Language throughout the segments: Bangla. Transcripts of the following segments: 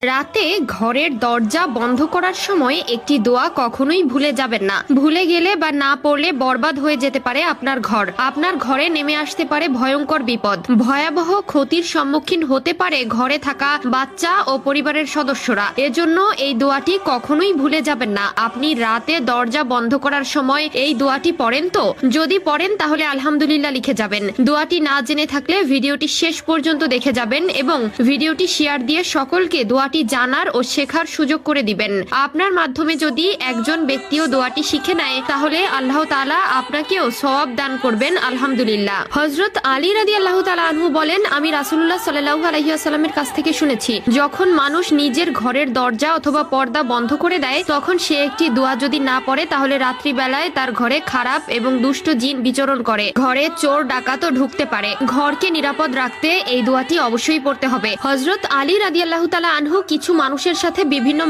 রাতে ঘরের দরজা বন্ধ করার সময় একটি দোয়া কখনোই ভুলে যাবেন না। ভুলে গেলে বা না পড়লে বরবাদ হয়ে যেতে পারে আপনার ঘর। আপনার ঘরে নেমে আসতে পারে ভয়ঙ্কর বিপদ। ভয়াবহ ক্ষতির সম্মুখীন হতে পারে ঘরে থাকা বাচ্চা ও পরিবারের সদস্যরা। এজন্য এই দোয়াটি কখনোই ভুলে যাবেন না। আপনি রাতে দরজা বন্ধ করার সময় এই দোয়াটি পড়েন তো? যদি পড়েন তাহলে আলহামদুলিল্লাহ লিখে যাবেন। দোয়াটি না জেনে থাকলে ভিডিওটি শেষ পর্যন্ত দেখে যাবেন এবং ভিডিওটি শেয়ার দিয়ে সকলকে দোয়াটি জানার ও শেখার সুযোগ করে দিবেন। আপনার মাধ্যমে যদি একজন ব্যক্তিও দোয়াটি শিখে নেয় তাহলে আল্লাহ তাআলা আপনাকেও সওয়াব দান করবেন আলহামদুলিল্লাহ। হযরত আলী রাদিয়াল্লাহু তাআলা আনহু বলেন, আমি রাসূলুল্লাহ সাল্লাল্লাহু আলাইহি ওয়াসাল্লামের কাছ থেকে শুনেছি, যখন মানুষ নিজের ঘরের দরজা অথবা পর্দা বন্ধ করে দেয় তখন সে একটি দোয়া যদি না পড়ে তাহলে রাত্রি বেলায় তার ঘরে খারাপ এবং দুষ্ট জিন বিচরণ করে। ঘরে চোর ডাকাতও ঢুকতে পারে। ঘরকে নিরাপদ রাখতে এই দোয়াটি অবশ্যই পড়তে হবে। হযরত আলী রাদিয়াল্লাহু তাআলা আনহু কিছু মানুষের সাথে বিভিন্ন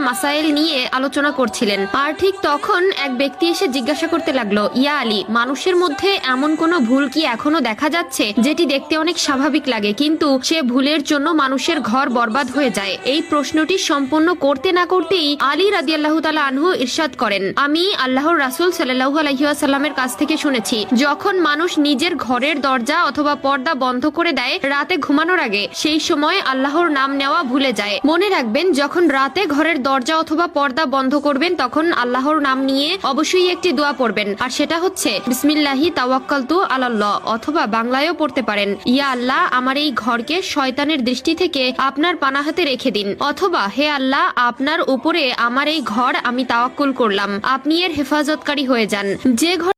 মাসাইল নিয়ে আলোচনা করছিলেন। আর ঠিক তখন এক ব্যক্তি এসে জিজ্ঞাসা করতে লাগলো, ইয়া আলী, মানুষের মধ্যে এমন কোনো ভুল কি এখনো দেখা যাচ্ছে যেটি দেখতে অনেক স্বাভাবিক লাগে কিন্তু সে ভুলের জন্য মানুষের ঘর বরবাদ হয়ে যায়? এই প্রশ্নটি সম্পন্ন করতে না করতেই আলী রাদিয়াল্লাহু তাআলা আনহু ইরশাদ করেন, আমি আল্লাহর রাসূল সাল্লাল্লাহু আলাইহি ওয়াসাল্লামের কাছ থেকে শুনেছি, যখন মানুষ নিজের ঘরের দরজা অথবা পর্দা বন্ধ করে দেয় রাতে ঘুমানোর আগে, সেই সময় আল্লাহর নাম নেওয়া ভুলে যায়। মনে রাখবেন, যখন রাতে ঘরের দরজা অথবা পর্দা বন্ধ করবেন তখন আল্লাহর নাম নিয়ে অবশ্যই একটি দোয়া পড়বেন, আর সেটা হচ্ছে বিসমিল্লাহি তাওয়াক্কালতু আলাল্লাহ, অথবা বাংলায়ও পড়তে পারেন, ইয়া আল্লাহ, আমার এই ঘরকে শয়তানের দৃষ্টি থেকে আপনার পানাহাতে রেখে দিন, অথবা হে আল্লাহ, আপনার উপরে আমার এই ঘর আমি তাওয়াক্কুল করলাম, আপনি এর হেফাজতকারী হয়ে যান। যে ঘর